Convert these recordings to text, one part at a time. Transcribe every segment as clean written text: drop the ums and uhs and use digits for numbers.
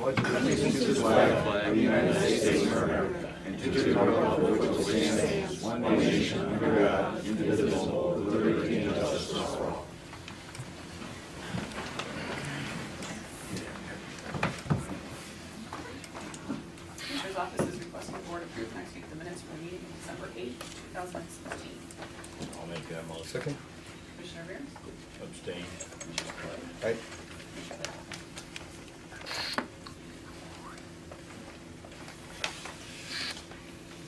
pledge allegiance to the flag of the United States of America and to the republic for which it stands, one nation, under God, indivisible, with liberty and justice for all. Commissioner's office is requesting the board approve next week the minutes for the meeting of December 8th, 2016. I'll make that motion. Second. Commissioner Rea? Abstain. Commissioner Spillier? Aye. Commissioner Claypool?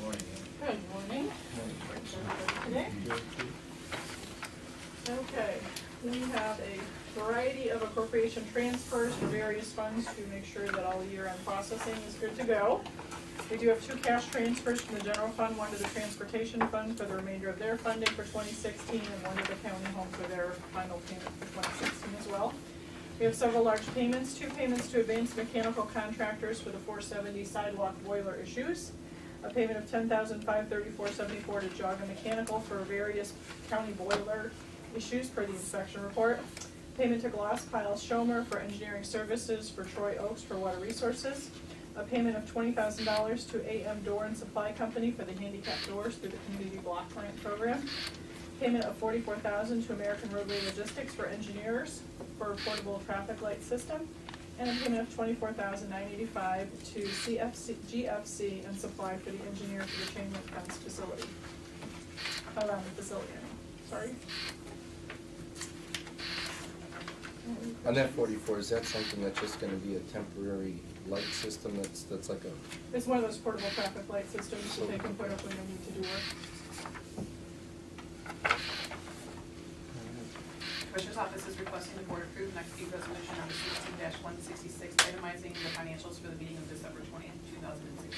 Morning. Good morning. Today. Okay, we have a variety of appropriation transfers for various funds to make sure that all the year-end processing is good to go. We do have two cash transfers from the general fund, one to the transportation fund for the remainder of their funding for 2016, and one to the county home for their final payment for 2016 as well. We have several large payments, two payments to advanced mechanical contractors for the 470 sidewalk boiler issues, a payment of $10,534.74 to Geauga Mechanical for various county boiler issues per the inspection report, payment to Glass Pile Schomer for engineering services for Troy Oaks for water resources, a payment of $20,000 to AM Door and Supply Company for the handicap doors through the Community Block Grant Program, payment of $44,000 to American Roadway Logistics for engineers for a portable traffic light system, and a payment of $24,985 to GFC and Supply for the engineer for the chain link fence facility. Around the facility, sorry. On that 44, is that something that's just gonna be a temporary light system that's like a, It's one of those portable traffic light systems that they can put up when they need to do work. Commissioner's office is requesting the board approve next week resolution number 16-166, itemizing the financials for the meeting of December 20th, 2016.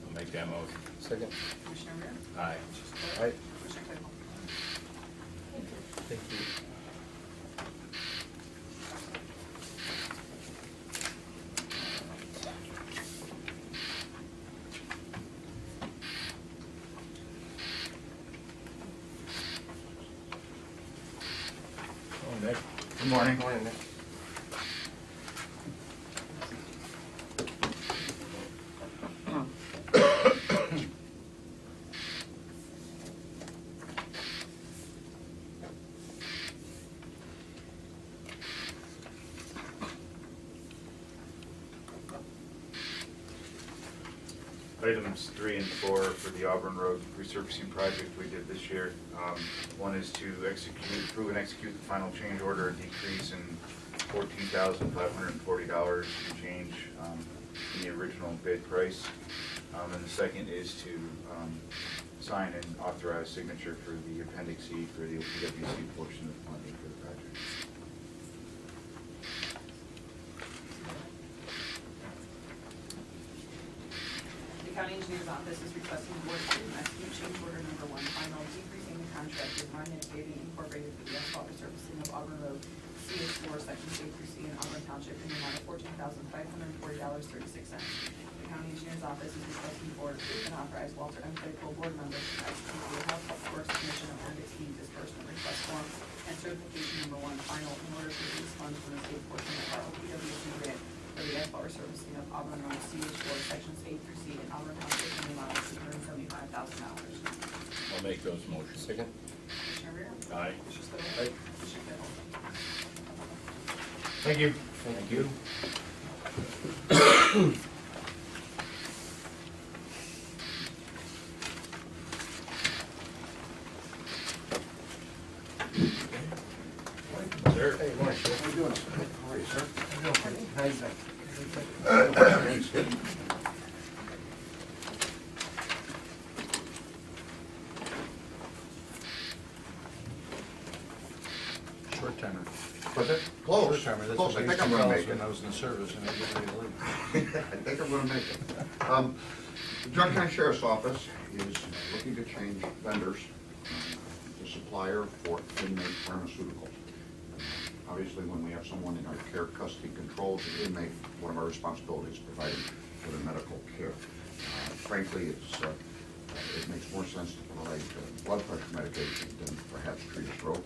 I'll make that motion. second? Commissioner Rea? Aye. Commissioner Spillier? Aye. Commissioner Claypool? Thank you. Oh, Nick. Good morning. Morning, Nick. Items 3 and 4 for the Auburn Road resurfacing project we did this year. One is to approve and execute the final change order, a decrease in $14,540 and change in the original bid price. And the second is to sign and authorize signature for the Appendix E for the OPWC portion of the funding for the project. The county engineer's office is requesting the board approve and execute change order number 1, final decreasing the contract with Monument Paving Incorporated for the asphalt resurfacing of Auburn Road, CH4, sections A through C in Auburn Township in the amount of $14,540.36. The county engineer's office is requesting the board approve and authorize Walter M. Claypool, board member, to execute the House Works Commission Appendix E disbursement request form and certification number 1, final in order to release funds from the state portion of our OPWC grant for the asphalt resurfacing of Auburn Road, CH4, sections A through C in Auburn Township in the amount of $275,000. I'll make those motions. Second? Commissioner Rea? Aye. Commissioner Spillier? Aye. Commissioner Claypool? Thank you. Thank you. Sir. Hey, morning, sir. How you doing, sir? How are you, sir? How you doing? Short timer. What's it? Close. Short timer, that's Close. what I I think used I'm to gonna call make when it. I was in the service and I was ready to leave. I think I'm gonna make it. The Geauga County Sheriff's Office is looking to change vendors, the supplier for inmate pharmaceuticals. Obviously, when we have someone in our care, custody, controls an inmate, one of our responsibilities is providing for their medical care. Frankly, it makes more sense to provide blood pressure medication than perhaps treat a stroke,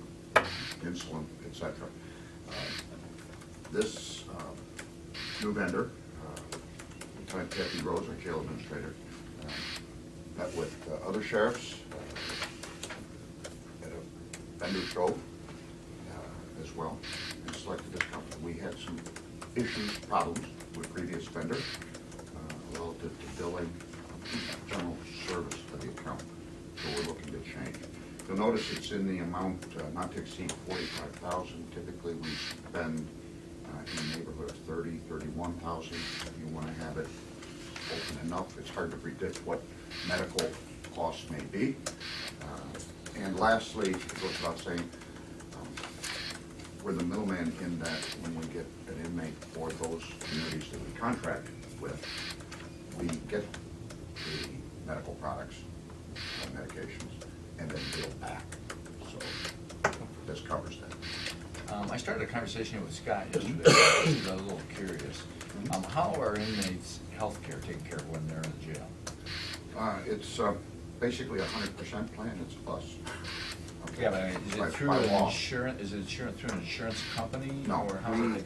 insulin, etc. This new vendor, Lieutenant Kathy Rose, our jail administrator, met with other sheriffs at a vendor show as well, and selected this company. We had some issues, problems with previous vendor relative to billing, general service for the account, so we're looking to change. You'll notice it's in the amount not to exceed $45,000. Typically, we spend in the neighborhood of $31,000. You want to have it open enough. It's hard to predict what medical costs may be. And lastly, it goes without saying, we're the middleman in that when we get an inmate for those communities that we contract with, we get the medical products, medications, and then bill back. So this covers that. I started a conversation with Scott yesterday. I was a little curious. How are inmates' health care taken care of when they're in the jail? It's basically a 100% plan. It's us. Okay. Yeah, but is By- it through by an law. insurance, is it insurance through an insurance company? No, Or how do we, they?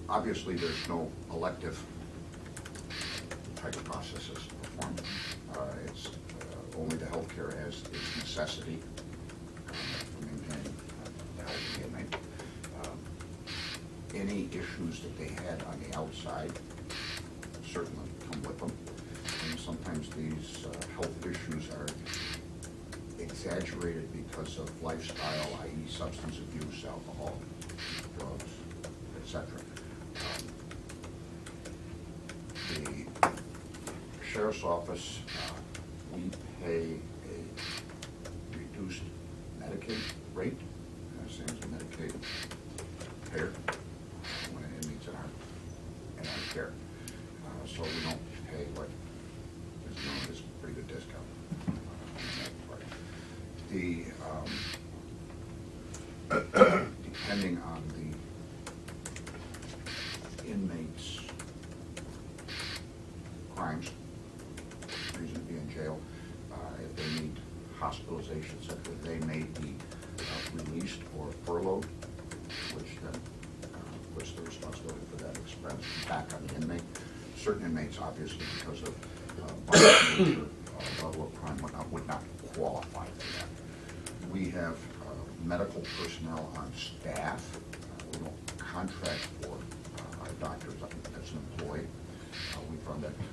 obviously, there's no elective type of processes performed. It's only the healthcare as its necessity for maintaining the health of the inmate. Any issues that they had on the outside certainly come with them. And sometimes these health issues are exaggerated because of lifestyle, i.e. substance abuse, alcohol, drugs, etc. The sheriff's office, we pay a reduced Medicaid rate, same as a Medicaid payer, when an inmate's in our care. So we don't pay what is known as pretty good discount on that part. Depending on the inmate's crimes, reason to be in jail, if they need hospitalization, etc., they may be released or furloughed, which then puts the responsibility for that expense back on the inmate. Certain inmates, obviously, because of violent nature, level of crime, whatnot, would not qualify for that. We have medical personnel on staff. We don't contract for our doctors as an employee. We found that to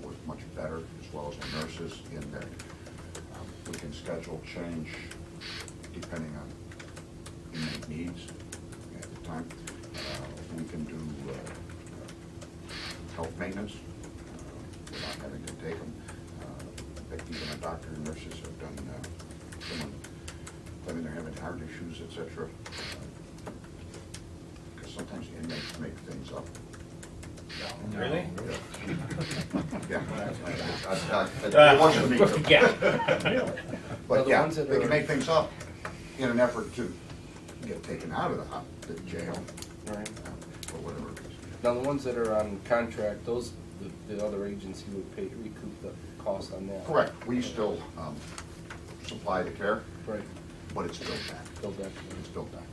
work much better, as well as the nurses, in that we can schedule change depending on inmate needs at the time. We can do health maintenance without having to take them. Even our doctor and nurses have done someone claiming they're having heart issues, etc. Because sometimes inmates make things up. Really? Yeah. It wasn't me. Yeah. Well, But the yeah, ones that they are- can make things up in an effort to get taken out of the jail, Right. for whatever reason. Now, the ones that are on contract, those, the other agency would pay, recoup the cost on that. Correct, we still supply the care, Right, but it's billed back. build that. It's billed back.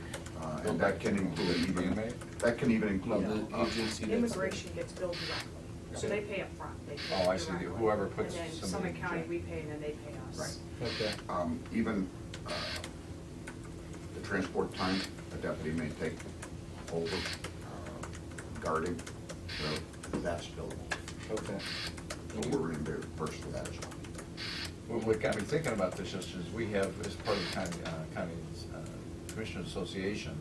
Billed And back that can to include the even, inmate? that can even No, include. the agency that's. Immigration gets billed directly, so they pay up front. They pay Oh, I see. directly. Whoever puts And then somebody Summit in County, jail. we pay, and then they pay us. Right. Okay. Even the transport time a deputy may take over guarding, that's billable. Okay. So we're reimbursed for that as well. What got me thinking about this just is we have, as part of the county's Commissioners Association,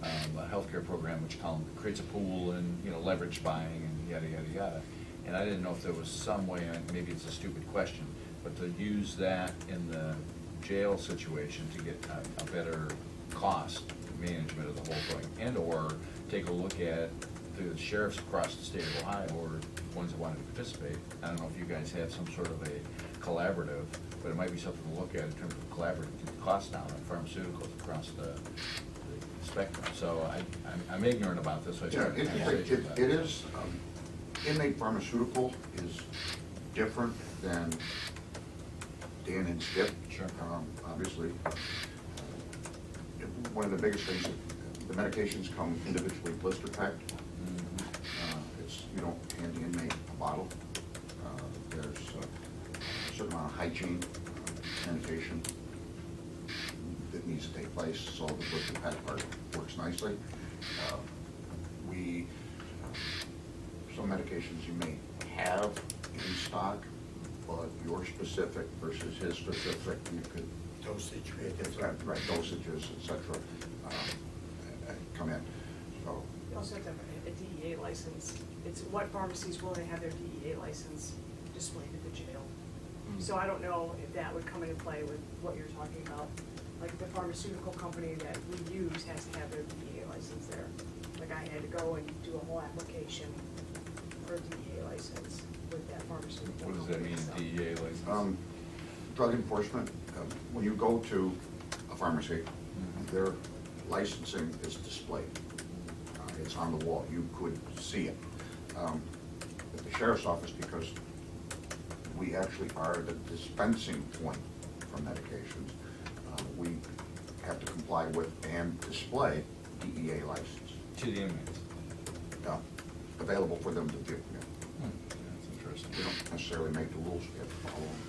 a healthcare program which creates a pool and, leverage buying and yada, yada, yada. And I didn't know if there was some way, and maybe it's a stupid question, but to use that in the jail situation to get a better cost management of the whole thing, and/or take a look at the sheriffs across the state of Ohio, or ones that wanted to participate. I don't know if you guys have some sort of a collaborative, but it might be something to look at in terms of collaborative, get the cost down on pharmaceuticals across the spectrum. So I'm ignorant about this, so I Yeah, started a conversation about it is, inmate pharmaceutical is different than Dan and Skip. Sure. Obviously, one of the biggest things that The medications come individually blister packed. You don't hand the inmate a bottle. There's a certain amount of hygiene, sanitation that needs to take place, so the blister pack part works nicely. Some medications you may have in stock, but your specific versus his specific, you could. Dosage. Right, dosages, et cetera, come in, so. You also have to have a DEA license. It's what pharmacies will they have their DEA license displayed at the jail. So I don't know if that would come into play with what you're talking about. Like the pharmaceutical company that we use has to have their DEA license there. Like I had to go and do a whole application for a DEA license with that pharmaceutical What company. does that mean, so. DEA license? Drug enforcement, when you go to a pharmacy, their licensing is displayed. It's on the wall, you could see it. At the sheriff's office, because we actually are the dispensing point for medications, we have to comply with and display DEA license, To the inmates. available for them to view. Yeah. That's interesting. We don't necessarily make the rules, we have to follow them.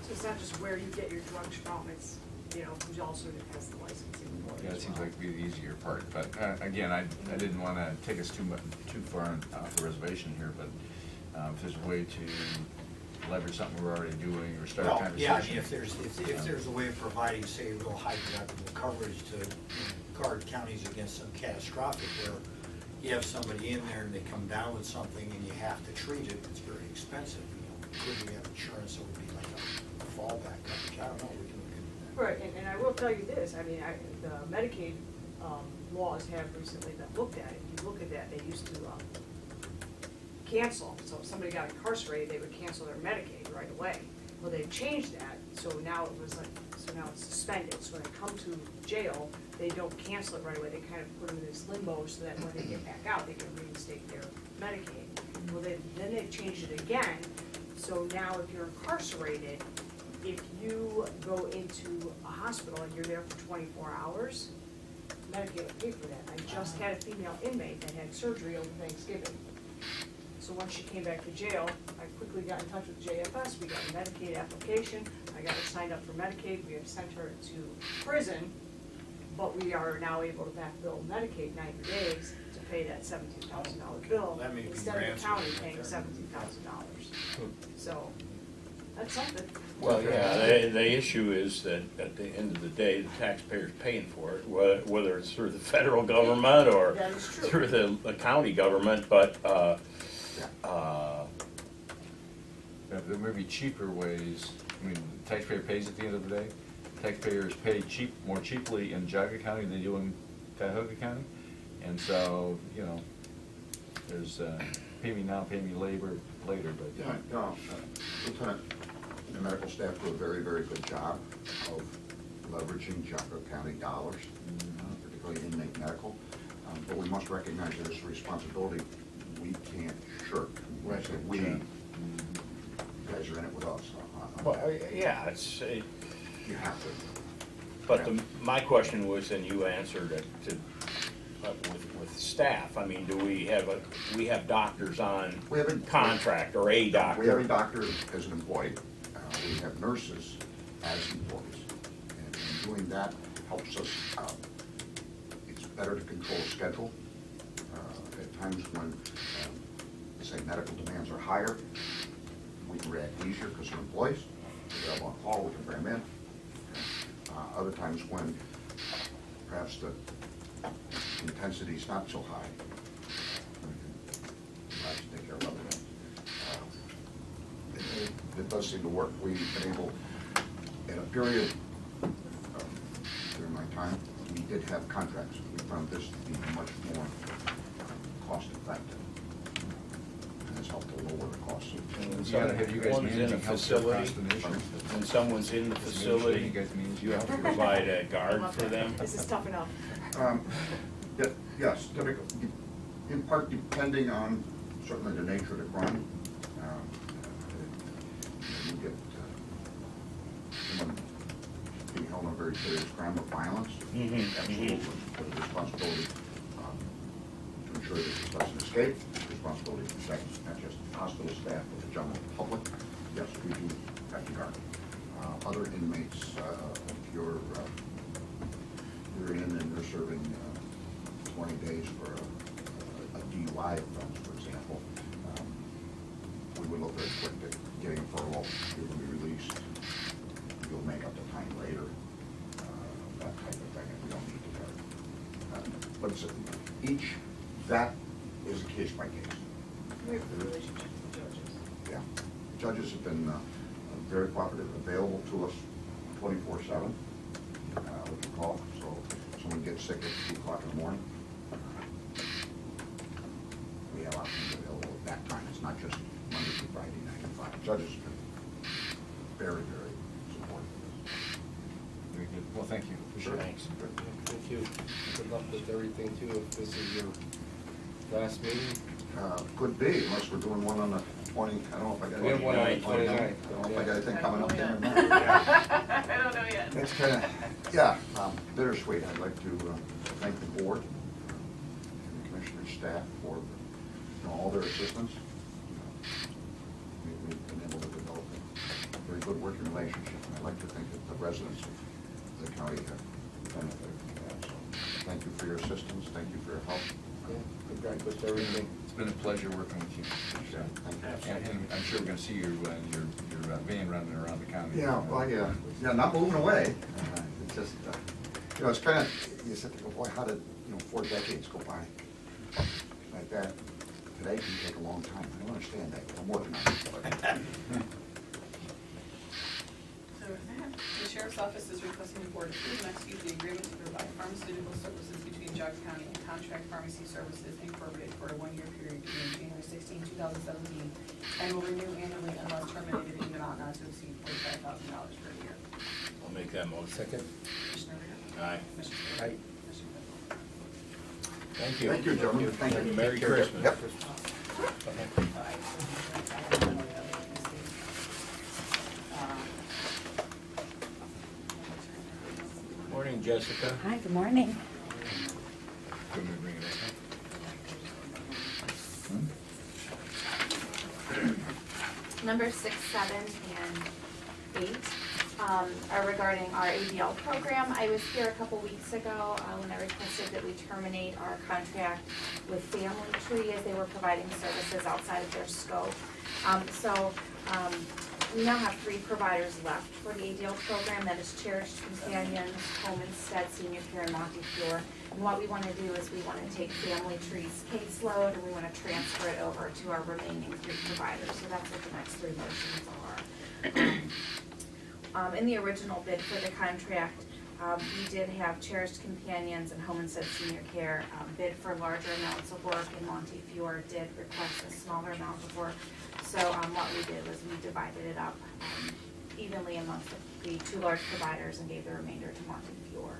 So it's not just where you get your drugs from, it's, you know, who also has the licensing for it Yeah, it as seems well. like to be the easier part, but again, I didn't want to take us too far off the reservation here, but if there's a way to leverage something we're already doing or start a Well, conversation. yeah, I mean, if there's a way of providing, say, real high deductible coverage to guard counties against some catastrophic where you have somebody in there and they come down with something and you have to treat it, it's very expensive, you know. Could we have insurance that would be like a fallback coverage? I don't know, we can look into that. Right, and I will tell you this, I mean, the Medicaid laws have recently been looked at. If you look at that, they used to cancel, so if somebody got incarcerated, they would cancel their Medicaid right away. Well, they've changed that, so now it was like, so now it's suspended, so when they come to jail, they don't cancel it right away, they kind of put them in this limbo so that when they get back out, they can reinstate their Medicaid. Well, then they've changed it again, so now if you're incarcerated, if you go into a hospital and you're there for 24 hours, Medicaid will pay for that. I just had a female inmate that had surgery over Thanksgiving. So once she came back to jail, I quickly got in touch with JFS, we got a Medicaid application, I got her signed up for Medicaid, we have sent her to prison, but we are now able to back bill Medicaid 90 days to pay that $17,000 bill, That may be instead of grants the county right paying there. $17,000. So, that's something. Well, yeah, the issue is that at the end of the day, the taxpayer's paying for it, whether it's through the federal government or That is true. through the county government, but, Yeah, there may be cheaper ways, I mean, the taxpayer pays at the end of the day. Taxpayers pay more cheaply in Geauga County than they do in Cuyahoga County. And so, you know, there's pay me now, pay me later, but. Yeah, no, Lieutenant, the medical staff do a very, very good job of leveraging Geauga County dollars, particularly inmate medical. But we must recognize that it's a responsibility we can't shirk. When I say we, you guys are in it with us. well, yeah, it's, You have to. but my question was, and you answered it, with staff, I mean, do we have doctors on We haven't- contract or a doctor? We have a doctor as an employee. We have nurses as employees. And doing that helps us, it's better to control schedule. At times when, say, medical demands are higher, we can react easier because we're employees. If they're on call, we can bring them in. Other times when perhaps the intensity is not so high, we can perhaps take care of other things. It does seem to work. We've been able, in a period during my time, we did have contracts. We found this to be much more cost effective. And has helped to lower the costs. And You gotta have you guys someone's in a managing healthcare facility, across the nation. when someone's in the facility, You guys manage you have to healthcare. provide a guard for them? This is tough enough. Yes, typically, in part depending on certainly the nature of the crime. You get someone being held on a very serious crime of violence. Mhm, Absolutely, but the responsibility doesn't escape responsibility for protecting not just hospital staff, but the general public. Yes, we do have to guard. Other inmates, if you're in and you're serving 20 days for a DUI offense, for example, we would look very quick at getting a furlough. You're going to be released. You'll make up the time later. That type of thing, if we don't need to guard. But it's, that is a case by case. We have a relationship with the judges. Yeah. Judges have been very cooperative, available to us 24/7. We can call, so if someone gets sick at 2 o'clock in the morning, we have options available at that time. It's not just Monday through Friday, 9 to 5. Judges have been very, very supportive of this. Very good. Well, thank you. Sure. Thanks. Thank you. Good luck with everything too, if this is your last meeting. Could be, unless we're doing one on the 20, I don't know if I got. We have one on the 29th. I 29th. don't know if I got anything coming up there. I don't know yet. It's kind of, yeah, bittersweet. I'd like to thank the board and the commissioner's staff for, all their assistance. We've been able to develop a very good working relationship, and I'd like to think that the residents of the county have benefited from that. So thank you for your assistance, thank you for your help. Yeah, good luck with everything. It's been a pleasure working with you. Yeah, thank you. And I'm sure we're gonna see you in your van running around the county. Yeah, well, yeah, not moving away. It's just, it's kind of, you sit there, boy, how did, 4 decades go by like that? Today can take a long time. I don't understand that, but I'm working on it. So with that, the sheriff's office is requesting the board approve and execute the agreement to provide pharmaceutical services between Geauga County and Contract Pharmacy Services Incorporated for a 1-year period beginning January 16, 2017, and will renew annually unless terminated in an amount not to exceed $45,000 per year. I'll make that motion. Second. Commissioner Rea? Aye. Commissioner Aye. Spillier? Commissioner Claypool? Thank you. Thank you, gentlemen. Thank you. Merry Take care. Christmas. Yep. Morning, Jessica. Hi, good morning. Can we bring it up? Number 6, 7, and 8 are regarding our ADL program. I was here a couple weeks ago when I requested that we terminate our contract with Family Tree as they were providing services outside of their scope. We now have 3 providers left for the ADL program. That is Cherished Companions, Home Instead, Senior Care, and Montefiore. And what we want to do is we want to take Family Tree's caseload and we want to transfer it over to our remaining 3 providers. So that's what the next 3 motions are. In the original bid for the contract, we did have Cherished Companions and Home Instead Senior Care bid for larger amounts of work, and Montefiore did request a smaller amount of work. So what we did was we divided it up evenly amongst the 2 large providers and gave the remainder to Montefiore.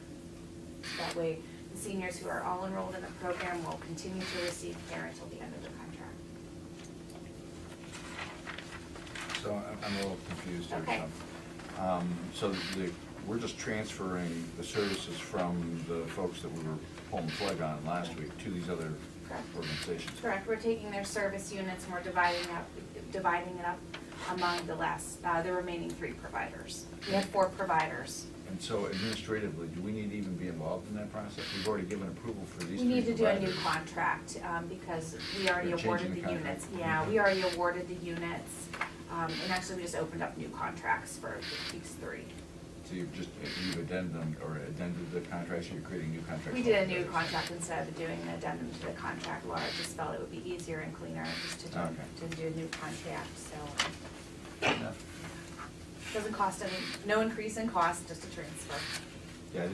That way, the seniors who are all enrolled in the program will continue to receive care until the end of the contract. So I'm a little confused here. Okay. So we're just transferring the services from the folks that we were pulling the plug on last week to these other Correct. organizations? Correct, we're taking their service units and we're dividing it up among the remaining 3 providers. We have 4 providers. And so administratively, do we need to even be involved in that process? We've already given approval for these We 3 need to do a new providers. contract, because we already They're awarded changing the the contract. units. Yeah, we already awarded the units, and actually we just opened up new contracts for these 3. So you've addendum or addended the contracts, or you're creating new contracts? We did a new altogether? contract instead of doing an addendum to the contract. Laura just felt it would be easier and cleaner just to do a new contract, so. Yeah. Doesn't cost no increase in cost, just a transfer. Yeah,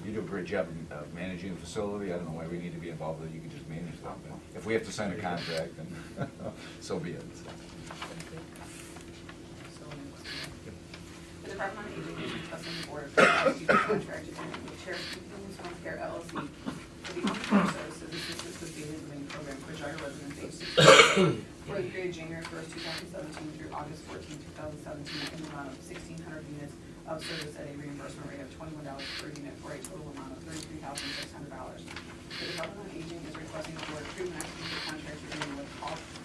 you do a great job of managing the facility. I don't know why we need to be involved with it. You can just manage that. But if we have to sign a contract, then so be it. The Department on Aging is requesting the board approve and execute the contract agreement with Cherished Companions Home Care LLC for the home care services assistance with daily living program for Geauga residents age 60 for the period January 1st, 2017 through August 14, 2017, in the amount of 1,600 units of service at a reimbursement rate of $21 per unit for a total amount of $33,600. The Department on Aging is requesting requesting the board approve and execute the contract agreement with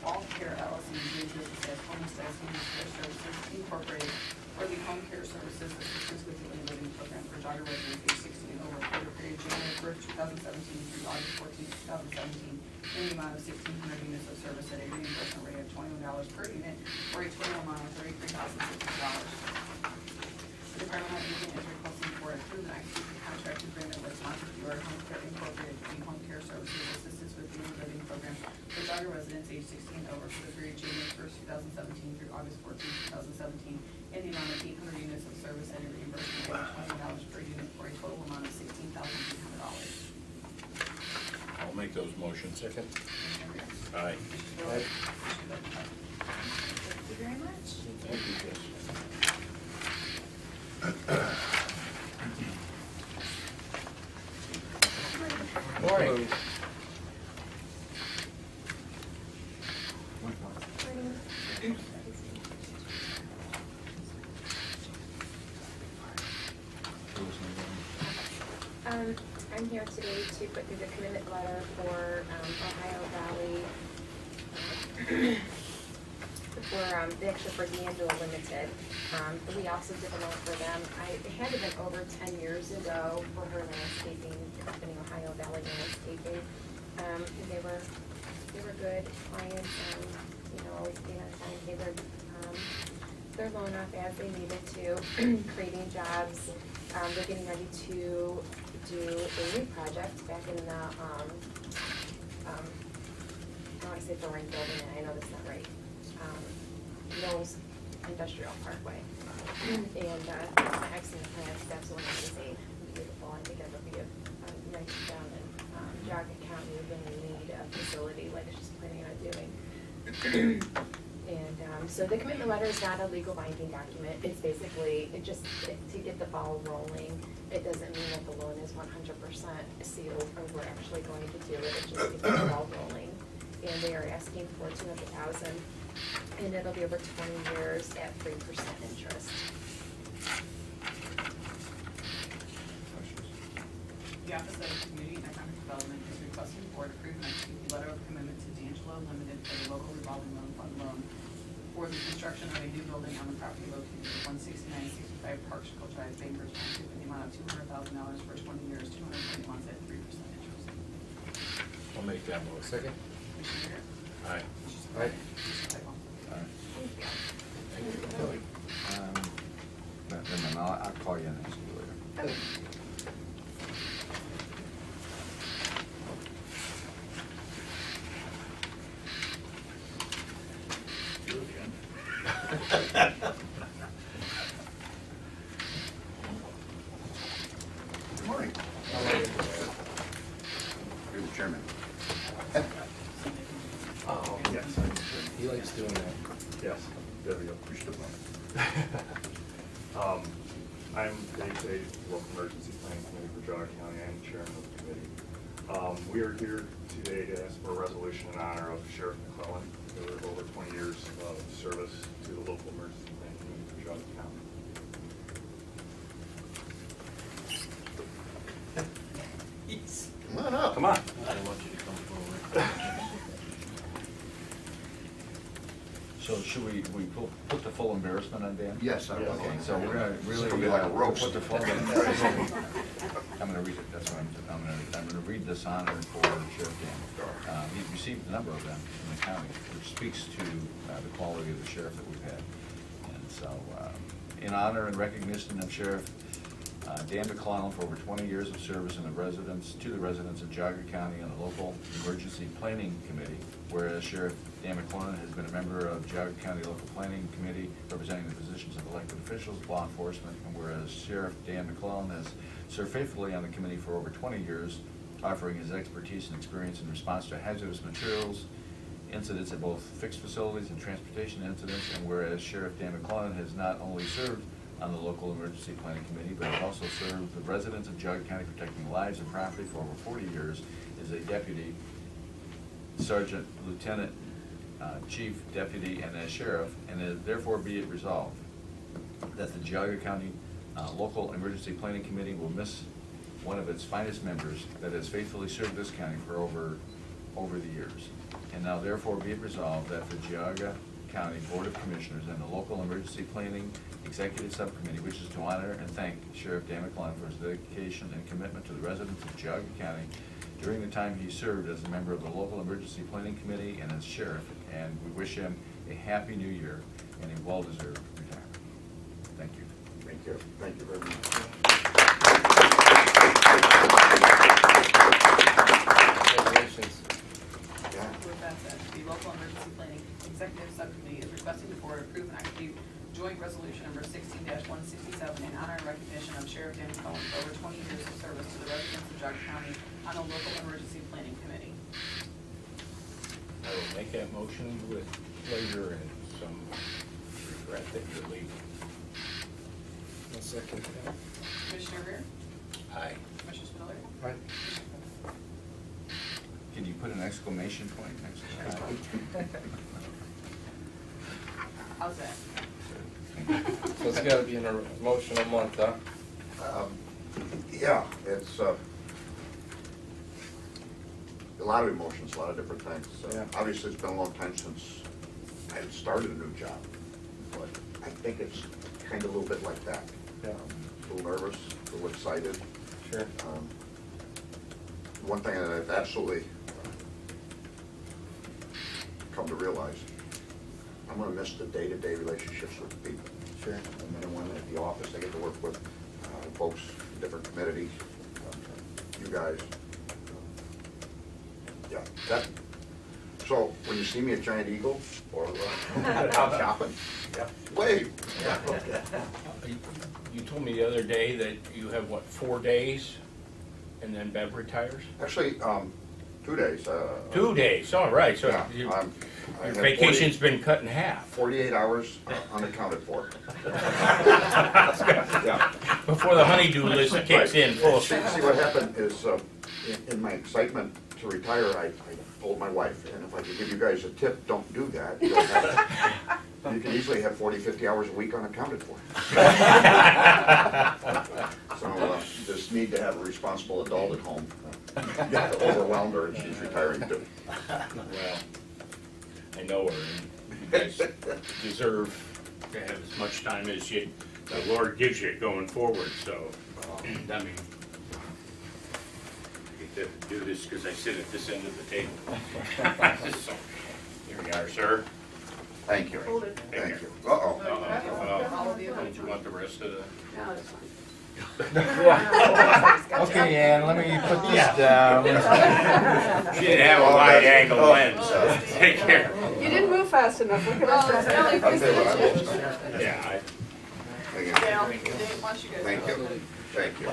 All Care LLC doing business as Homestead Senior Care Services Incorporated for the home care services assistance with the living program for Geauga residents age 60 and over for the period January 1st, 2017 through August 14th, 2017, in the amount of 1,600 units of service at a reimbursement rate of $21 per unit for a total amount of $33,060. The departmental agent is requesting for approve and execute the contract agreement with Montefiore Home Care Incorporated for the home care services assistance with the living program for Geauga residents age 16 and over for the period January 1st, 2017 through August 14th, 2017, in the amount of 800 units of service and a reimbursement rate of $20 per unit for a total amount of $16,800. I'll make those motions. Second. Aye. Aye. Thank you very much. Thank you, Jess. Morning. I'm here today to put through the commitment letter for Ohio Valley, for the extra for D'Angelo Limited. We also did a loan for them. It had to been over 10 years ago for her landscaping company, Ohio Valley Landscaping. They were good clients, always paid on time, paid their loan off as they needed to, creating jobs. They're getting ready to do a new project back in the, I want to say Boring Building, and I know that's not right, Knowles Industrial Parkway. And my excellent plan, that's one amazing, beautiful. I think it'll be a nice town in Geauga County. We're going to need a facility like she's planning on doing. And so the commitment letter is not a legal binding document. It's basically, to get the ball rolling. It doesn't mean that the loan is 100% sealed or we're actually going to do it. It just gets the ball rolling. And they are asking for $200,000, and it'll be over 20 years at 3% interest. The Office of Community and Economic Development is requesting the board approve and execute the letter of commitment to D'Angelo Limited for the local revolving loan fund loan for the construction of a new building on the property located at 16965 Parksville Drive, Bainbridge, Township, in the amount of $200,000 for 20 years, 220 months at 3% interest. I'll make that motion. Second. Commissioner Rea? Aye. Aye. Commissioner Claypool? Then I'll call you and ask you later. Good morning. You're the chairman. Oh, Yes, he likes doing that. yes, there we go. Push the button. I'm Dave, local emergency planning committee for Geauga County. I'm chairman of the committee. We are here today to ask for a resolution in honor of Sheriff McClellan. There were over 20 years of service to the local emergency planning committee for Geauga County. Come on up. Come on. So should we put the full embarrassment on Dan? Yes, I will. Okay, so we're gonna really. It's gonna be like a roast. Put the full embarrassment. I'm gonna read it, that's what I'm gonna read this honor for Sheriff Dan. He received a number of them in the county, which speaks to the quality of the sheriff that we've had. And so, in honor and recognition of Sheriff Dan McClellan for over 20 years of service to the residents of Geauga County and the local emergency planning committee, whereas Sheriff Dan McClellan has been a member of Geauga County Local Planning Committee representing the positions of elected officials, law enforcement, and whereas Sheriff Dan McClellan has served faithfully on the committee for over 20 years, offering his expertise and experience in response to hazardous materials incidents at both fixed facilities and transportation incidents, and whereas Sheriff Dan McClellan has not only served on the local emergency planning committee, but has also served the residents of Geauga County protecting lives and property for over 40 years as a deputy, sergeant, lieutenant, chief, deputy, and as sheriff, and therefore be it resolved that the Geauga County Local Emergency Planning Committee will miss one of its finest members that has faithfully served this county for over over the years. And now therefore be it resolved that the Geauga County Board of Commissioners and the Local Emergency Planning Executive Subcommittee wishes to honor and thank Sheriff Dan McClellan for his dedication and commitment to the residents of Geauga County during the time he served as a member of the Local Emergency Planning Committee and as sheriff. And we wish him a happy new year and a well-deserved retirement. Thank you. Thank you. Thank you very much. Congratulations. Yeah. With that said, the local emergency planning executive subcommittee is requesting the board approve and execute joint resolution number 16-167 in honor and recognition of Sheriff Dan McClellan for over 20 years of service to the residents of Geauga County on the local emergency planning committee. I will make that motion with pleasure and some regret that you're leaving. I'll second that. Commissioner Rea? Aye. Commissioner Spiller? Right. Can you put an exclamation point next to that? How's that? So it's gotta be an emotional month, huh? Yeah, it's a lot of emotions, a lot of different things. Yeah. Obviously, it's been a long time since I had started a new job, but I think it's kind of a little bit like that. Yeah. A little nervous, a little excited. Sure. One thing that I've absolutely come to realize, I'm gonna miss the day-to-day relationships with people. Sure. And then when at the office, I get to work with folks in different committees, you guys. Yeah, that, so when you see me at Giant Eagle or out shopping, wave. You told me the other day that you have, what, 4 days, and then Bev retires? Actually, 2 days. 2 days, all right, so Yeah, your I have vacation's been cut in half. 48 hours unaccounted for. Yeah. Before the honeydew list kicks in full. See, what happened is, in my excitement to retire, I told my wife, and if I could give you guys a tip, don't do that. You can easily have 40, 50 hours a week unaccounted for. So, this need to have a responsible adult at home. Overwhelmed her, and she's retiring too. Well, I know her, and you guys deserve to have as much time as the Lord gives you going forward, so, I mean, I get to do this because I sit at this end of the table. So, here we are, sir. Thank you. Hold it. Thank you. Uh-oh. All of you. Don't you want the rest of the? No, it's fine. Okay, Ann, let me put this down. She didn't have a wide angle lens, so take care. You didn't move fast enough, what can I say? I'll tell you what, I will. Yeah, Thank you. Dale, Dave, why don't you guys? Thank you. Thank you.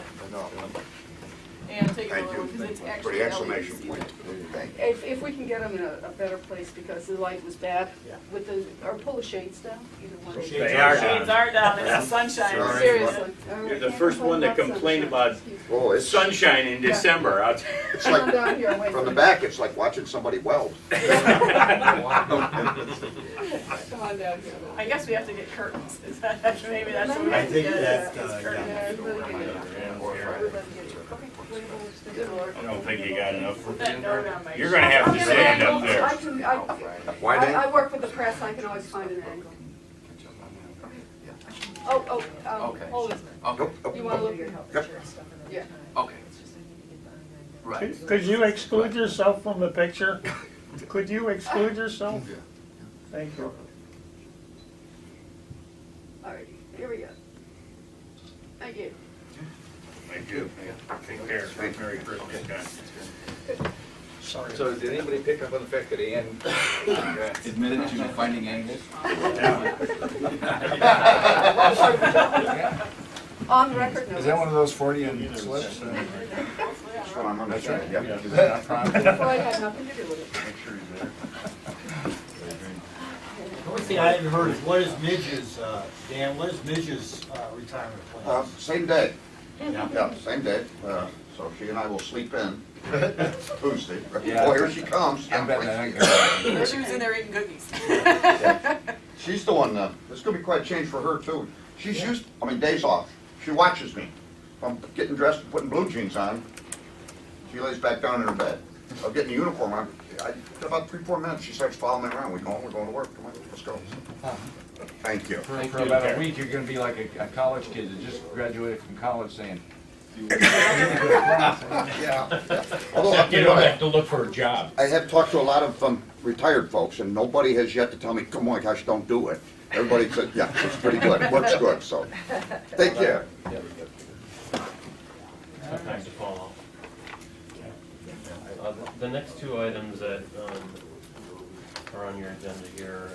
And take it Thank over, because it's you. actually. For the exclamation LEDs. point. Thank you. If we can get them in a better place, because the light was bad with the, or pull the shades down, either one. They are Shades are down, it's the sunshine. Sorry. Seriously. You're the first one that complained about Oh, it's sunshine in December. It's Come on down like, here, wait. from the back, it's like watching somebody weld. Come on down here. I guess we have to get curtains, is that, maybe that's what we I have to think get, that, is curtains. Yeah, everybody get it. Everybody get it. Okay. Good Lord. I don't think you got enough. Put that note on my. You're gonna have to stand up I there. can, Why not? I work with the press, I can always find an angle. Oh, hold it. You wanna look? Yep. Yeah. Could you exclude yourself from the picture? Could you exclude yourself? Thank you. Alrighty, here we go. Thank you. Thank you. Take care. Merry Christmas, guys. So did anybody pick up on the fact that Ann admitted to finding angles? On the record, no. Is that one of those Freudian slips? That's what I'm on. That's right, yeah. Is that not prompted? Freud had nothing to do with it. Make sure he's there. The only thing I haven't heard is what is Midge's, Dan, what is Midge's retirement plan? Same day. Yeah, same day. So she and I will sleep in Tuesday. Yeah. Oh, here she comes. I'm betting I She was in there eating cookies. She's the one, it's gonna be quite a change for her too. She's used, days off. She watches me. If I'm getting dressed and putting blue jeans on, she lays back down in her bed. I'm getting a uniform on, About 3-4 minutes, she starts following me around. We go home, we're going to work. Come on, let's go. Thank you. For about a week, you're gonna be like a college kid that just graduated from college saying, Yeah. Although, I'll tell You you don't what, have to look for a job. I have talked to a lot of retired folks, and nobody has yet to tell me, come on, gosh, don't do it. Everybody said, yeah, it's pretty good, it works good, so, take care. Thanks, Paul. The next two items that are on your agenda here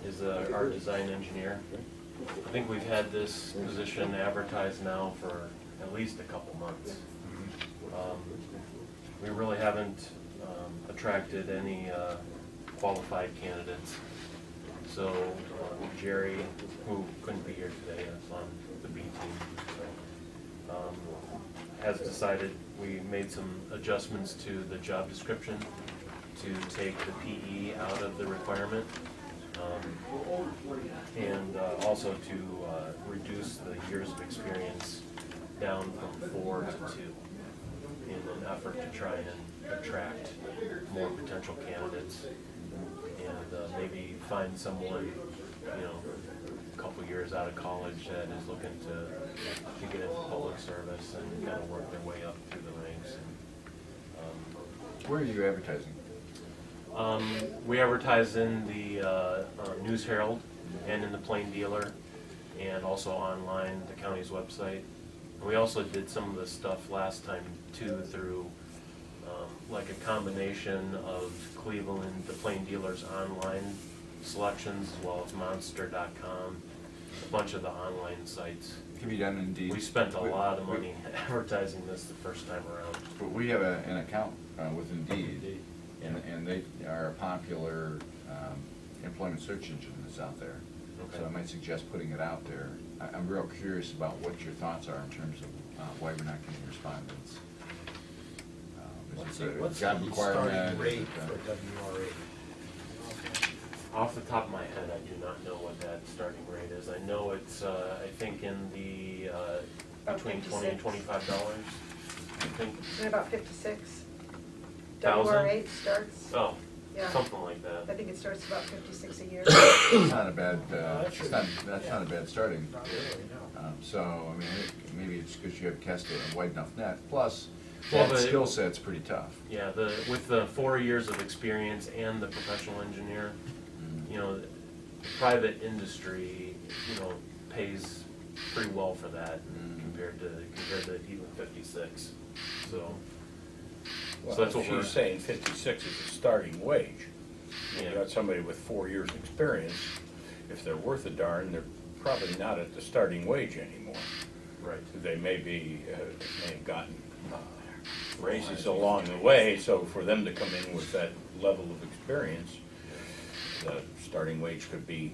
is our design engineer. I think we've had this position advertised now for at least a couple months. We really haven't attracted any qualified candidates. So Jerry, who couldn't be here today, is on the B team, has decided, we made some adjustments to the job description to take the PE out of the requirement, and also to reduce the years of experience down from 4 to 2 in an effort to try and attract more potential candidates and maybe find someone, you know, a couple years out of college that is looking to get into public service and kind of work their way up through the ranks. where are you advertising? We advertise in the News Herald and in the Plain Dealer and also online, the county's website. And we also did some of the stuff last time too through like a combination of Cleveland, the Plain Dealer's online selections, as well as Monster.com, a bunch of the online sites. Can be done indeed. We spent a lot of money advertising this the first time around. But we have an account with Indeed, and they are a popular employment search engine that's out there. Okay. So I might suggest putting it out there. I'm real curious about what your thoughts are in terms of why we're not getting respondents. Is it a What's job the requirement? starting rate Is it, for WRA? Off the top of my head, I do not know what that starting rate is. I know it's, I think in the, between $20 and $25, I think. And about 56. Thousand? WR8 starts, Oh, yeah, something like that. I think it starts about 56 a year. It's not a bad, that's that's not a bad starting. Not really, no. So, I mean, maybe it's because you have cast a wide enough net, plus Well, that the- skill set's pretty tough. Yeah, with the 4 years of experience and the professional engineer, you know, the private industry, you know, pays pretty well for that compared to even 56. So Well, that's what if we're she's saying 56 is a starting wage. You Yeah. got somebody with 4 years' experience, if they're worth a darn, they're probably not at the starting wage anymore. right. They may have gotten raises along the way, so for them to come in with that level of experience, the starting wage could be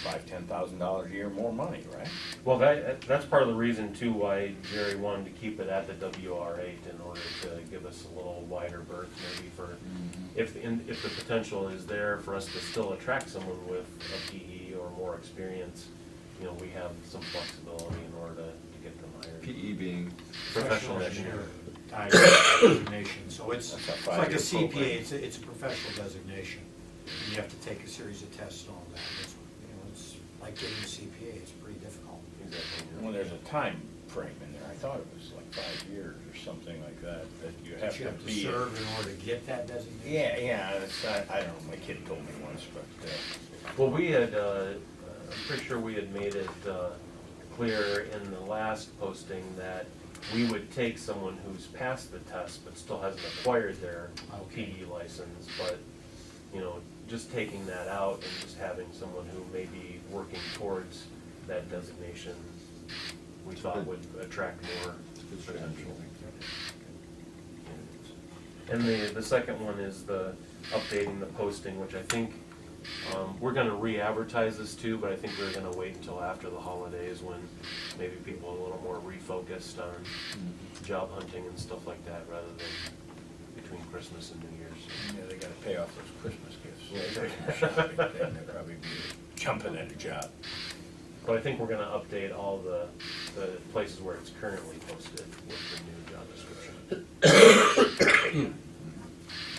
$5,000-$10,000 a year more money, right? Well, that's part of the reason too why Jerry wanted to keep it at the WR8 in order to give us a little wider berth maybe for, if the potential is there for us to still attract someone with a PE or more experience, you know, we have some flexibility in order to get them hired. PE being, Professional engineer. Designation, so it's That's a it's like a 5-year program. CPA, it's a professional designation. And you have to take a series of tests and all that. It's, you know, it's like getting a CPA, it's pretty difficult. Exactly. Well, there's a time frame in there. I thought it was like 5 years or something like that, that you have But you to have to be. serve in order to get that designation. Yeah, I don't know, my kid told me once, but, Well, we had, I'm pretty sure we had made it clear in the last posting that we would take someone who's passed the test but still hasn't acquired their PE license, but, you know, just taking that out and just having someone who may be working towards that designation, we thought would attract more potential. And the second one is the updating the posting, which I think, we're gonna re-advertise this too, but I think we're gonna wait until after the holidays when maybe people are a little more refocused on job hunting and stuff like that, rather than between Christmas and New Year's. yeah, they gotta pay off those Christmas gifts. Yeah. Christmas shopping thing, they'll probably be jumping at a job. But I think we're gonna update all the places where it's currently posted with the new job description.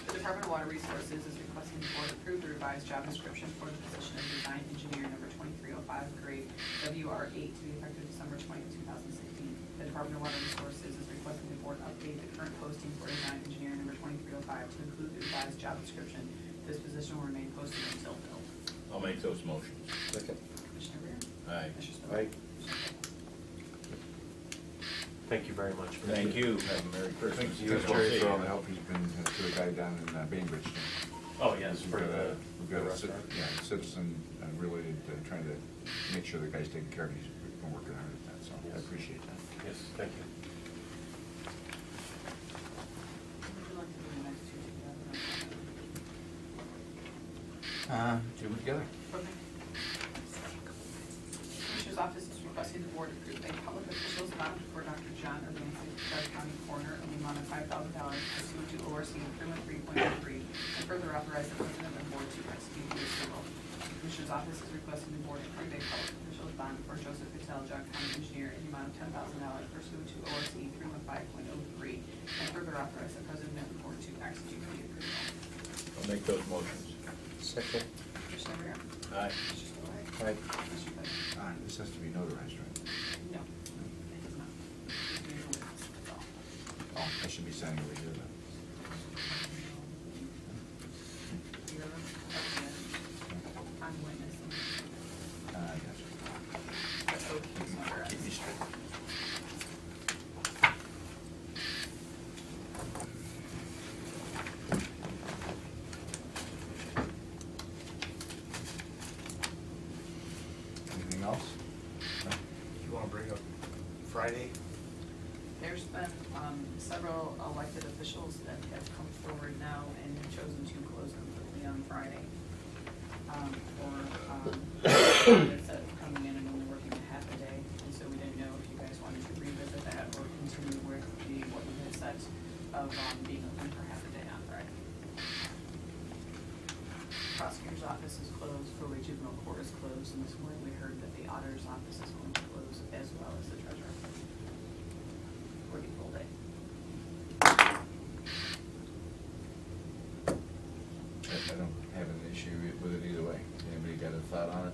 The Department of Water Resources is requesting the board approve the revised job description for the position of design engineer number 2305, grade WR8, to be effective December 20, 2016. The Department of Water Resources is requesting the board update the current posting for design engineer number 2305 to include the revised job description. This position will remain posted until filled. I'll make those motions. Second. Commissioner Rea? Aye. Commissioner Spillier? Aye. Thank you very much. Thank you. Have a Merry Christmas. Thanks to We'll Jerry see for you. all the help he's been to the guy down in Bainbridge. Oh, yes, for the We've got a restaurant. citizen related, trying to make sure the guy's taken care of. He's been working hard at that, so I appreciate that. Yes, thank you. Would you like to do the next two together? Do it together. Okay. Commissioner's Office is requesting the board approve a public officials bond for Dr. John Urbanski, Dutchess County Coroner, in the amount of $5,000 pursuant to ORC Improvement 3.03, and further authorize the president and board to execute the approval. The Commissioner's Office is requesting the board approve a public officials bond for Joseph Patel, Geauga County Engineer, in the amount of $10,000 pursuant to ORC 315.03, and further authorize the president and board to execute the approval. I'll make those motions. Second. Commissioner Rea? Aye. Commissioner Spillier? Aye. Commissioner Clayton? This has to be notarized, right? No, it does not. Just be a witness, that's all. Oh, I should be signing over here then. You're I'm witnessing. I got you. That's what he's notarized. Keep me straight. Anything else? No? You wanna bring up Friday? There's been several elected officials that have come forward now and have chosen to close completely on Friday. Instead of coming in and only working a half a day, and so we didn't know if you guys wanted to revisit that or continue with what you had said of being open for half a day on Friday. Prosecutor's office is closed, Foley Juvenile Court is closed, and this morning we heard that the auditor's office is going to close as well as the treasurer for the full day. I don't have an issue with it either way. Anybody got a thought on it?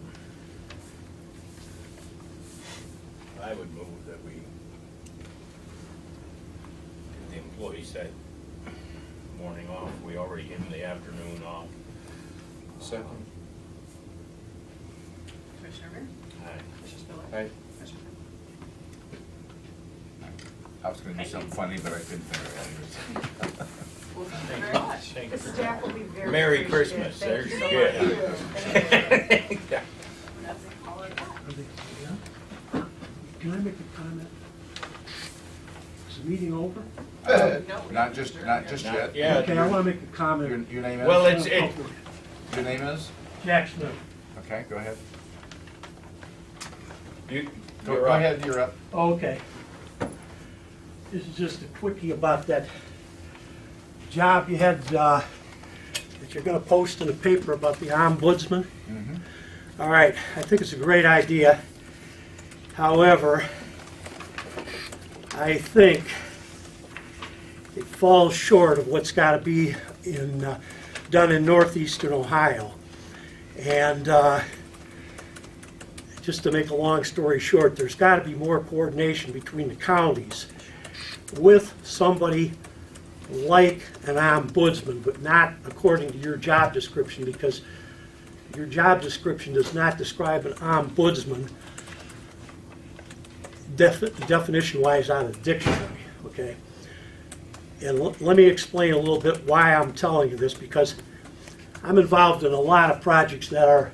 I would move that we give the employees that morning off. We already give them the afternoon off. Second. Commissioner Rea? Aye. Commissioner Spillier? Aye. Commissioner I was gonna do something funny, but I couldn't think of it. Well, thank you very much. Thank The you. staff will be very Merry appreciative. Christmas. Thank There's you so good. much. Yeah. That's all I got. Can I make a comment? Is the meeting over? Not just yet. Yeah. Okay, I wanna make a comment. Your name is? Well, Your name is? Jack Smith. Okay, go ahead. You, Go you're up. ahead, you're up. Okay. This is just a quickie about that job you had, that you're gonna post in the paper about the ombudsman. Mm-hmm. All right, I think it's a great idea. However, I think it falls short of what's gotta be done in northeastern Ohio. And just to make a long story short, there's gotta be more coordination between the counties with somebody like an ombudsman, but not according to your job description, because your job description does not describe an ombudsman definition-wise out of the dictionary, okay? And let me explain a little bit why I'm telling you this, because I'm involved in a lot of projects that are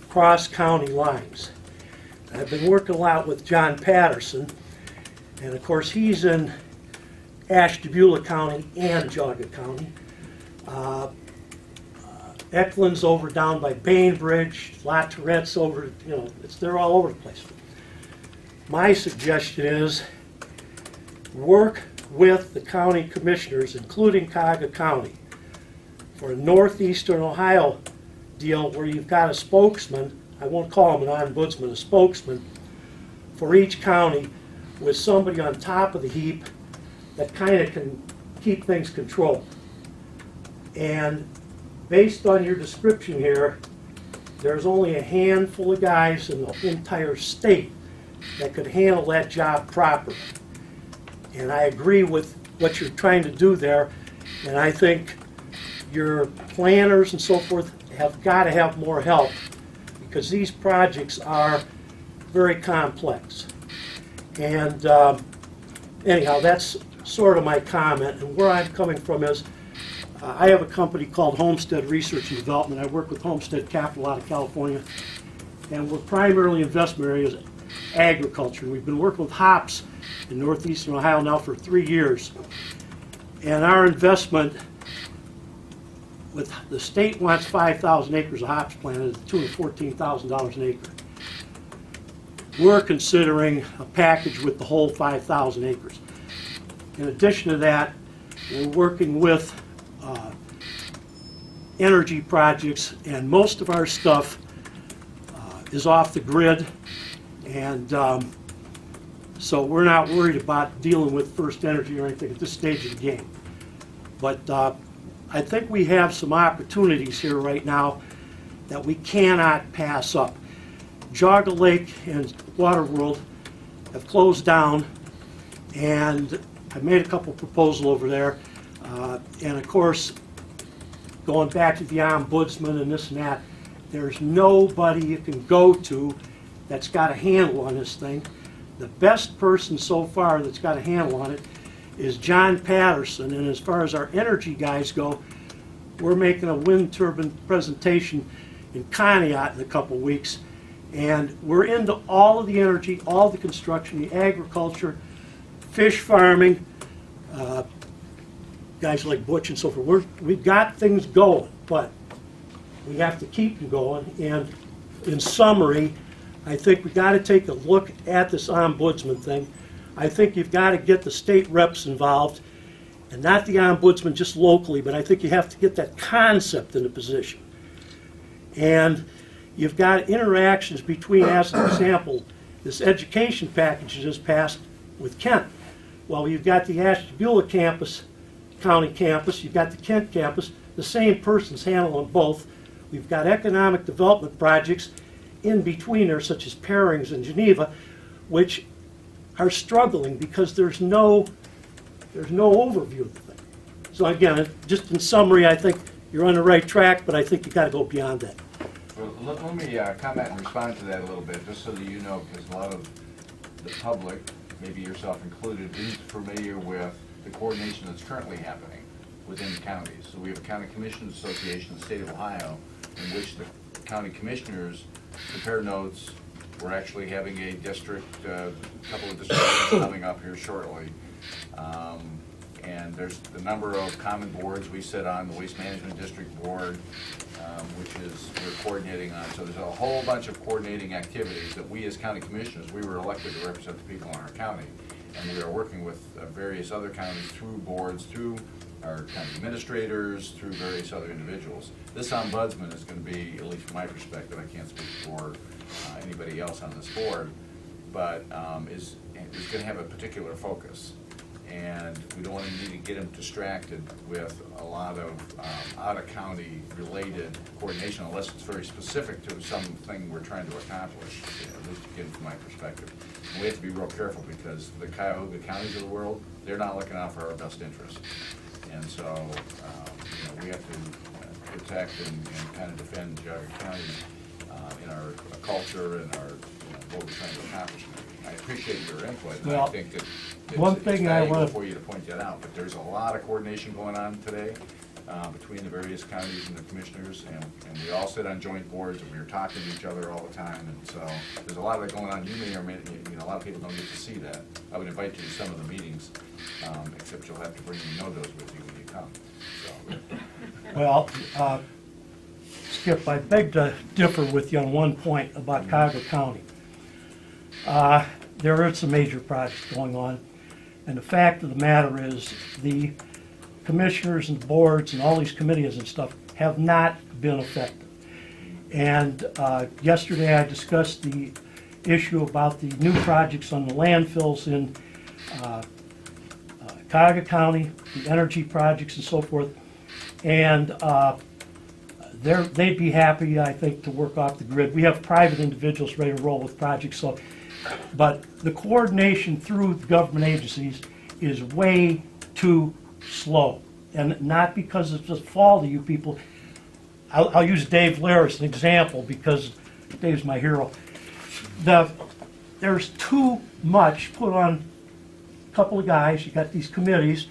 cross-county lines. I've been working a lot with John Patterson, and of course he's in Ashtabula County and Geauga County. Eklund's over down by Bainbridge, La Tourette's over, they're all over the place. My suggestion is work with the county commissioners, including Geauga County, for a northeastern Ohio deal where you've got a spokesman, I won't call him an ombudsman, a spokesman, for each county with somebody on top of the heap that kind of can keep things controlled. And based on your description here, there's only a handful of guys in the entire state that could handle that job properly. And I agree with what you're trying to do there, and I think your planners and so forth have got to have more help, because these projects are very complex. And anyhow, that's sort of my comment, and where I'm coming from is, I have a company called Homestead Research and Development. I work with Homestead Capital out of California, and we're primarily investment areas agriculture. We've been working with hops in northeastern Ohio now for 3 years, and our investment with the state wants 5,000 acres of hops planted at $214,000 an acre. We're considering a package with the whole 5,000 acres. In addition to that, we're working with energy projects, and most of our stuff is off the grid, and so we're not worried about dealing with First Energy or anything at this stage of the game. But I think we have some opportunities here right now that we cannot pass up. Geauga Lake and Waterworld have closed down, and I made a couple proposals over there, and of course, going back to the ombudsman and this and that, there's nobody you can go to that's got a handle on this thing. The best person so far that's got a handle on it is John Patterson, and as far as our energy guys go, we're making a wind turbine presentation in Conneaut in a couple weeks, and we're into all of the energy, all the construction, the agriculture, fish farming, guys like Butch and so forth. We've got things going, but we have to keep them going. And in summary, I think we've got to take a look at this ombudsman thing. I think you've got to get the state reps involved, and not the ombudsman just locally, but I think you have to get that concept in the position. And you've got interactions between, as an example, this education package that just passed with Kent. Well, you've got the Ashtabula campus, county campus, you've got the Kent campus, the same person's handling both. We've got economic development projects in between there, such as Pairings and Geneva, which are struggling because there's no overview of the thing. So again, just in summary, I think you're on the right track, but I think you've got to go beyond that. Well, let me comment and respond to that a little bit, just so that you know, because a lot of the public, maybe yourself included, isn't familiar with the coordination that's currently happening within the counties. So we have a county commissioners association in the state of Ohio, in which the county commissioners compare notes. We're actually having a district, couple of districts coming up here shortly. And there's the number of common boards we sit on, the Waste Management District Board, which is we're coordinating on. So there's a whole bunch of coordinating activities that we as county commissioners, we were elected to represent the people in our county. And we are working with various other counties through boards, through our county administrators, through various other individuals. This ombudsman is going to be, at least from my perspective, I can't speak for anybody else on this board, but is going to have a particular focus. And we don't want to need to get them distracted with a lot of out-of-county related coordination unless it's very specific to something we're trying to accomplish, at least again from my perspective. And we have to be real careful because the Geauga counties of the world, they're not looking out for our best interest. And so we have to protect and kind of defend Geauga County in our culture and our what we're trying to accomplish. I appreciate your input, and I think that one thing I want for you to point that out, but there's a lot of coordination going on today between the various counties and the commissioners, and we all sit on joint boards, and we're talking to each other all the time, and so there's a lot of that going on. You may or may, a lot of people don't get to see that. I would invite you to some of the meetings, except you'll have to bring your notos with you when you come. So. Well, Skip, I beg to differ with you on one point about Geauga County. There is some major projects going on, and the fact of the matter is the commissioners and boards and all these committees and stuff have not been effective. And yesterday I discussed the issue about the new projects on the landfills in Geauga County, the energy projects and so forth. And they'd be happy, I think, to work off the grid. We have private individuals ready to roll with projects, so, but the coordination through the government agencies is way too slow. And not because it's a fault of you people. I'll use Dave Lair as an example because Dave's my hero. There's too much put on a couple of guys. You got these committees.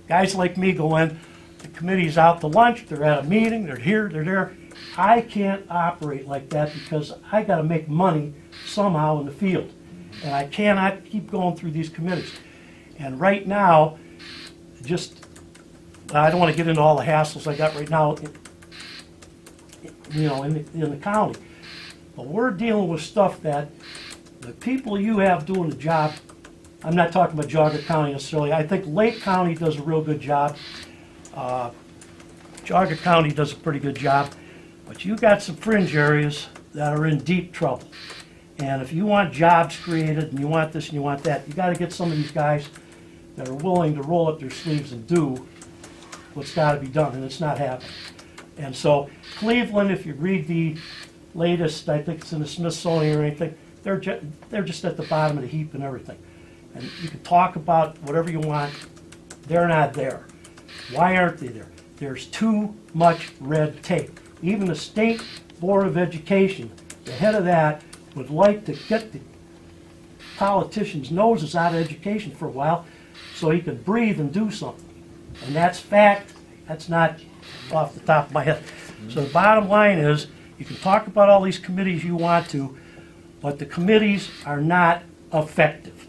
Guys like me go in, the committee's out to lunch, they're at a meeting, they're here, they're there. I can't operate like that because I gotta make money somehow in the field. And I cannot keep going through these committees. And right now, I don't wanna get into all the hassles I got right now, in the county. But we're dealing with stuff that the people you have doing the job, I'm not talking about Geauga County necessarily. I think Lake County does a real good job. Geauga County does a pretty good job. But you got some fringe areas that are in deep trouble. And if you want jobs created and you want this and you want that, you got to get some of these guys that are willing to roll up their sleeves and do what's got to be done, and it's not happening. And so Cleveland, if you read the latest, I think it's in the Smithsonian or anything, they're just at the bottom of the heap and everything. And you can talk about whatever you want, they're not there. Why aren't they there? There's too much red tape. Even the State Board of Education, the head of that, would like to get the politicians' noses out of education for a while so he can breathe and do something. And that's fact. That's not off the top of my head. So the bottom line is, you can talk about all these committees you want to, but the committees are not effective.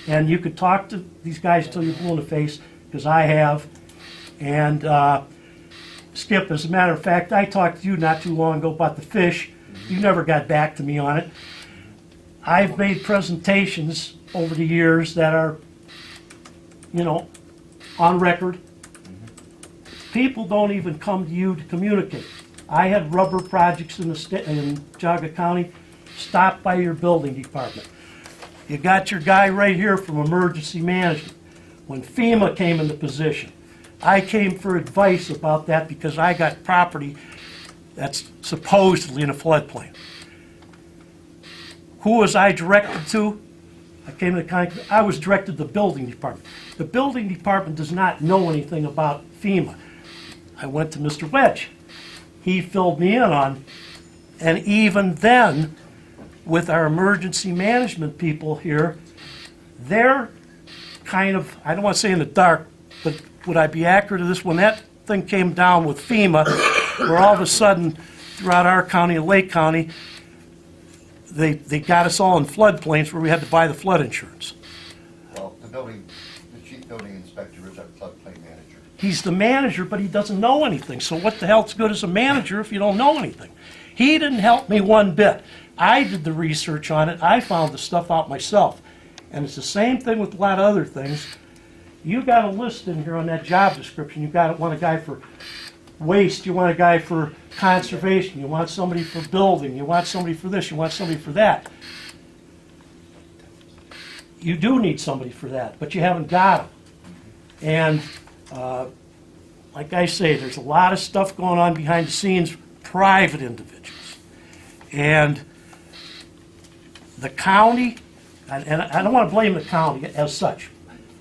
And you could talk to these guys till you're blue in the face, because I have. And Skip, as a matter of fact, I talked to you not too long ago about the fish. You never got back to me on it. I've made presentations over the years that are, on record. People don't even come to you to communicate. I had rubber projects in Geauga County stopped by your building department. You got your guy right here from emergency management. When FEMA came into position, I came for advice about that because I got property that's supposedly in a floodplain. Who was I directed to? I was directed to the building department. The building department does not know anything about FEMA. I went to Mr. Wedge. He filled me in on, and even then, with our emergency management people here, they're kind of, I don't want to say in the dark, but would I be accurate to this? When that thing came down with FEMA, where all of a sudden, throughout our county and Lake County, they got us all in floodplains where we had to buy the flood insurance. Well, the chief building inspector is our floodplain manager. He's the manager, but he doesn't know anything. So what the hell's good as a manager if you don't know anything? He didn't help me one bit. I did the research on it. I found the stuff out myself. And it's the same thing with a lot of other things. You got a list in here on that job description. You want a guy for waste, you want a guy for conservation, you want somebody for building, you want somebody for this, you want somebody for that. You do need somebody for that, but you haven't got them. And like I say, there's a lot of stuff going on behind the scenes, private individuals. And the county, and I don't want to blame the county as such,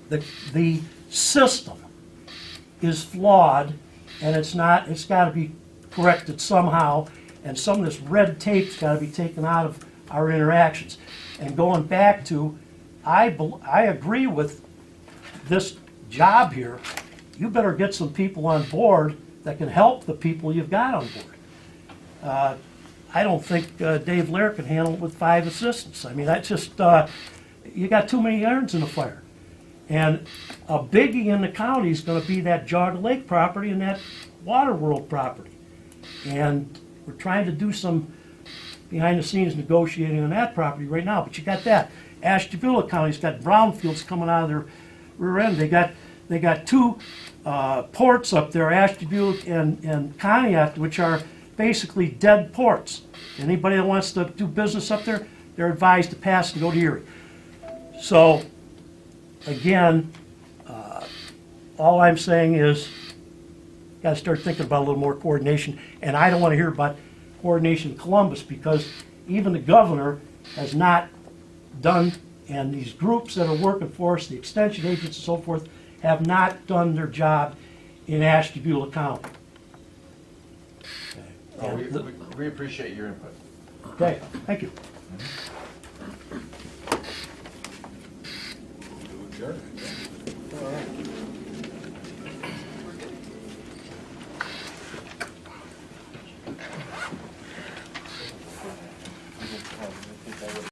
the system is flawed, and it's got to be corrected somehow, and some of this red tape's got to be taken out of our interactions. And going back to, I agree with this job here. You better get some people on board that can help the people you've got on board. I don't think Dave Lair can handle it with 5 assistants. I mean, that's just, you got too many irons in the fire. And a biggie in the county is going to be that Geauga Lake property and that Water World property. And we're trying to do some behind-the-scenes negotiating on that property right now. But you got that. Ashtabula County's got brownfields coming out of their rear end. They got 2 ports up there, Ashtabula and Conneaut, which are basically dead ports. Anybody that wants to do business up there, they're advised to pass and go to Erie. So, again, all I'm saying is gotta start thinking about a little more coordination. And I don't wanna hear about coordination in Columbus, because even the governor has not done, and these groups that are working for us, the extension agents and so forth, have not done their job in Ashtabula County. Oh, we appreciate your input. Okay, thank you. Mhm.